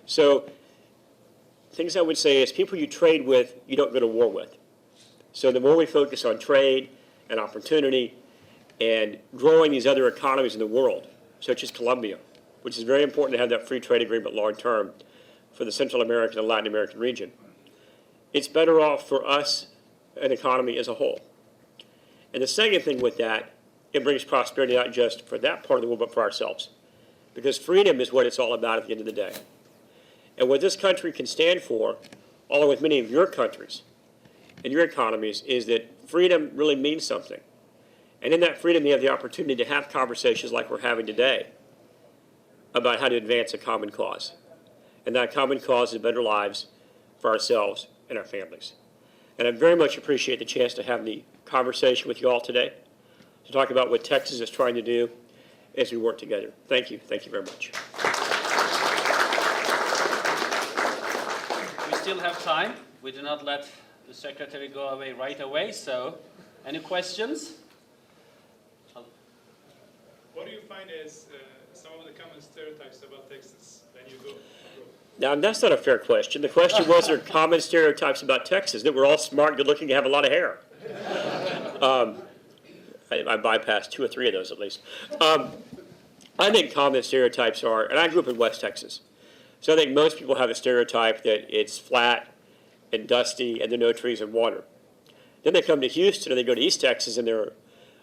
So things I would say is people you trade with, you don't go to war with. So the more we focus on trade and opportunity and growing these other economies in the world, such as Colombia, which is very important to have that free trade agreement long term for the Central American and Latin American region, it's better off for us, an economy as a whole. And the second thing with that, it brings prosperity not just for that part of the world, but for ourselves. Because freedom is what it's all about at the end of the day. And what this country can stand for, along with many of your countries and your economies, is that freedom really means something. And in that freedom, you have the opportunity to have conversations like we're having today about how to advance a common cause. And that common cause is better lives for ourselves and our families. And I very much appreciate the chance to have the conversation with you all today to talk about what Texas is trying to do as we work together. Thank you. Thank you very much. We still have time. We do not let the secretary go away right away. So, any questions? What do you find as some of the common stereotypes about Texas when you go? Now, that's not a fair question. The question was, are common stereotypes about Texas that we're all smart, good-looking, and have a lot of hair? I bypassed 2 or 3 of those at least. I think common stereotypes are, and I grew up in West Texas, so I think most people have a stereotype that it's flat and dusty and there are no trees and water. Then they come to Houston and they go to East Texas and they're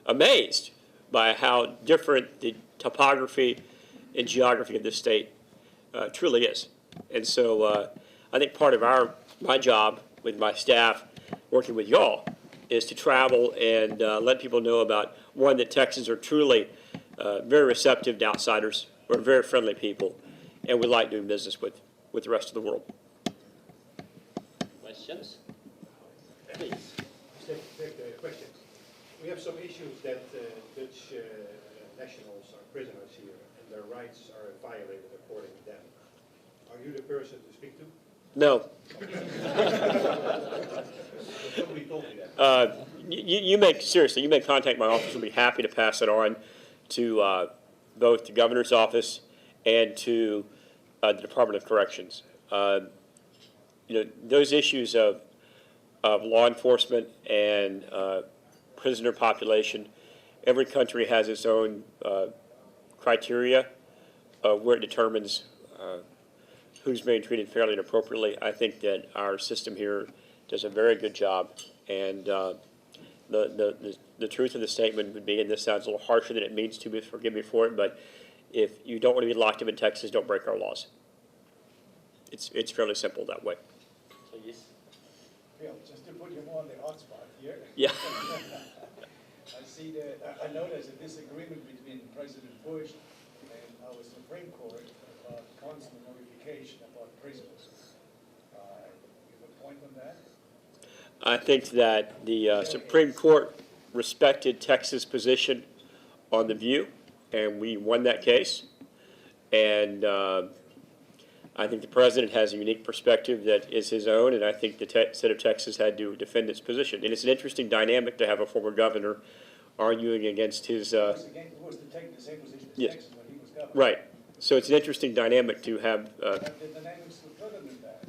amazed by how different the topography and geography of this state truly is. And so I think part of my job with my staff, working with y'all, is to travel and let people know about, one, that Texans are truly very receptive to outsiders. We're very friendly people, and we like doing business with the rest of the world. Questions? Please. Take the question. We have some issues that Dutch nationals are prisoners here, and their rights are violated according to them. Are you the person to speak to? No. Somebody told me that. Seriously, you may contact my office. We'll be happy to pass it on to both the governor's office and to the Department of Corrections. Those issues of law enforcement and prisoner population, every country has its own criteria where it determines who's being treated fairly and appropriately. I think that our system here does a very good job, and the truth of the statement would be, and this sounds a little harsher than it means to me, forgive me for it, but if you don't want to be locked up in Texas, don't break our laws. It's fairly simple that way. So yes. Bill, just to put you more on the hot spot here. Yeah. I know there's a disagreement between President Bush and our Supreme Court about constant notification about prisoners. You have a point on that? I think that the Supreme Court respected Texas' position on the view, and we won that case. And I think the president has a unique perspective that is his own, and I think the state of Texas had to defend its position. And it's an interesting dynamic to have a former governor arguing against his... He was to take the same position as yes. Texas when he was governor. Right. So it's an interesting dynamic to have... The dynamics are further than that.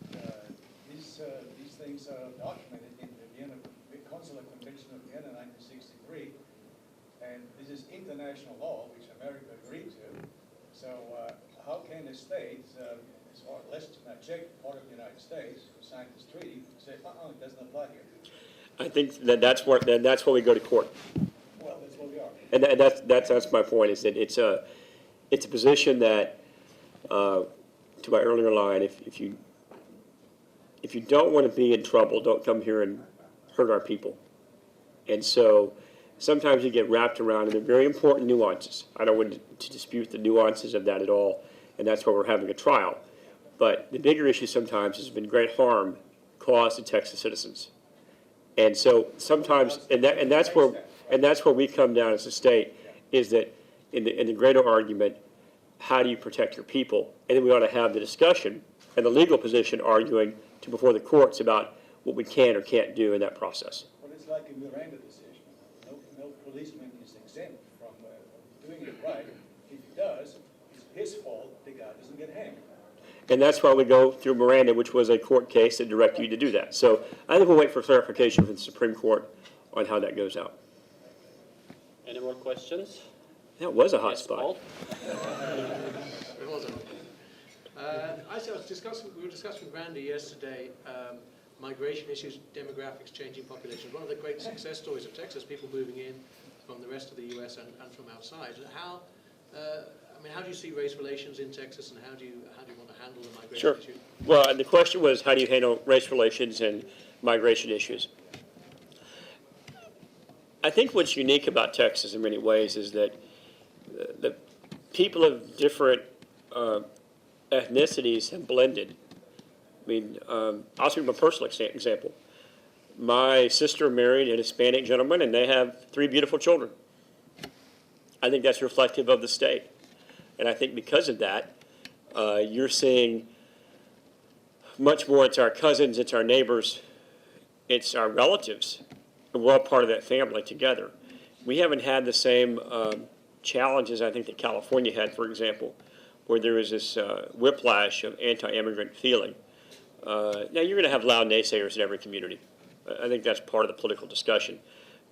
These things are documented in the Vienna Consular Convention of Vienna 1963, and this is international law, which America agreed to. So how can a state, or less than a Czech part of the United States, who signed this treaty, say, it doesn't apply here? I think that's where we go to court. Well, that's where we are. And that's my point, is that it's a position that, to my earlier line, if you don't want to be in trouble, don't come here and hurt our people. And so sometimes you get wrapped around in the very important nuances. I don't want to dispute the nuances of that at all, and that's why we're having a trial. But the bigger issue sometimes has been great harm caused to Texas citizens. And so sometimes, and that's where we come down as a state, is that in the greater argument, how do you protect your people? And then we ought to have the discussion and the legal position arguing to before the courts about what we can or can't do in that process. Well, it's like a Miranda decision. No policeman is exempt from doing it right. If he does, it's his fault the guy doesn't get hanged. And that's why we go through Miranda, which was a court case that directed you to do that. So I think we'll wait for clarification from the Supreme Court on how that goes out. Any more questions? That was a hot Yes, spot. Paul? It wasn't. We were discussing with Randy yesterday, migration issues, demographics, changing populations. One of the great success stories of Texas, people moving in from the rest of the U.S. and from outside. How do you see race relations in Texas, and how do you want to handle the migration Sure. issue? Well, and the question was, how do you handle race relations and migration issues? I think what's unique about Texas in many ways is that the people of different ethnicities have blended. I mean, I'll speak from a personal example. My sister married a Hispanic gentleman, and they have 3 beautiful children. I think that's reflective of the state. And I think because of that, you're seeing much more, it's our cousins, it's our neighbors, it's our relatives, and we're all part of that family together. We haven't had the same challenges, I think, that California had, for example, where there was this whiplash of anti-immigrant feeling. Now, you're going to have loud naysayers in every community. I think that's part of the political discussion.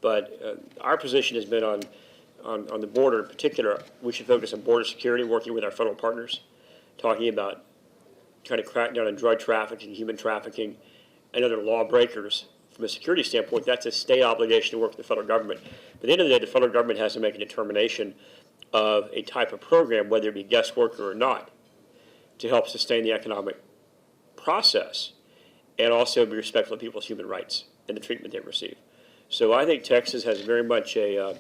But our position has been on the border in particular. We should focus on border security, working with our federal partners, talking about trying to crack down on drug trafficking, human trafficking, and other lawbreakers. From a security standpoint, that's a state obligation to work with the federal government. But at the end of the day, the federal government has to make a determination of a type of program, whether it be guest worker or not, to help sustain the economic process and also be respectful of people's human rights and the treatment they receive. So I think Texas has very much a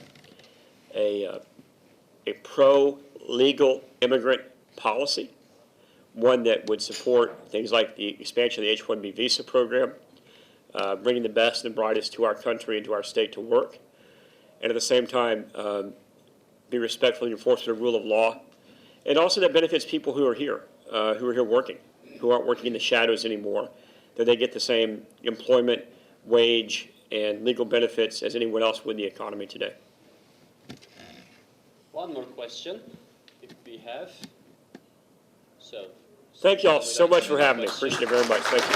pro-legal immigrant policy, one that would support things like the expansion of the H-1B visa program, bringing the best and brightest to our country and to our state to work, and at the same time be respectful of the enforcement of rule of law, and also that benefits people who are here working, who aren't working in the shadows anymore, that they get the same employment, wage, and legal benefits as anyone else would in the economy today. One more question, if we have. So. Thank you all so much for having me. Appreciate it very much. Thank you.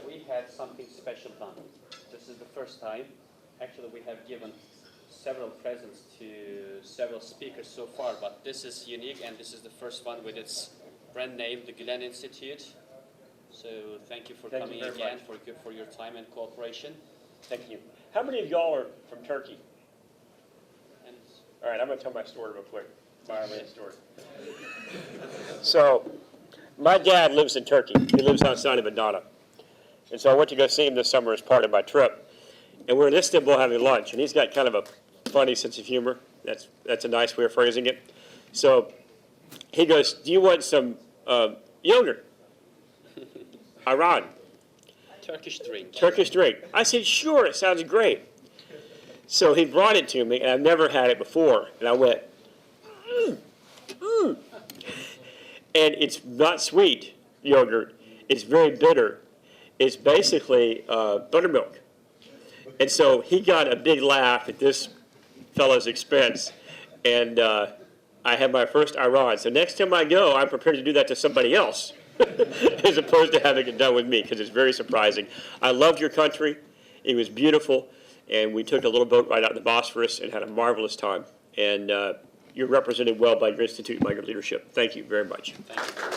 We had something special done. This is the first time. Actually, we have given several presents to several speakers so far, but this is unique, and this is the first one with its brand name, the Gulen Institute. So thank you for coming again, for your time and cooperation. Thank you. How many of y'all are from Turkey? And All right, I'm going to tell my story real quick. My Armenian story. So, my dad lives in Turkey. He lives outside of Adana. And so I went to go see him this summer as part of my trip. And we're in Istanbul having lunch, and he's got kind of a funny sense of humor. That's a nice way of phrasing it. So he goes, "Do you want some yogurt?" Iran. Turkish drink. Turkish drink. I said, "Sure, it sounds great." So he brought it to me, and I've never had it before. And I went, And it's not sweet yogurt. It's very bitter. It's basically buttermilk. And so he got a big laugh at this fellow's expense. And I had my first Iran. So next time I go, I'm prepared to do that to somebody else as opposed to having it done with me, because it's very surprising. I loved your country. It was beautiful. And we took a little boat ride out in the Bosphorus and had a marvelous time. And you're represented well by your institute and by your leadership. Thank you very much. Thank you.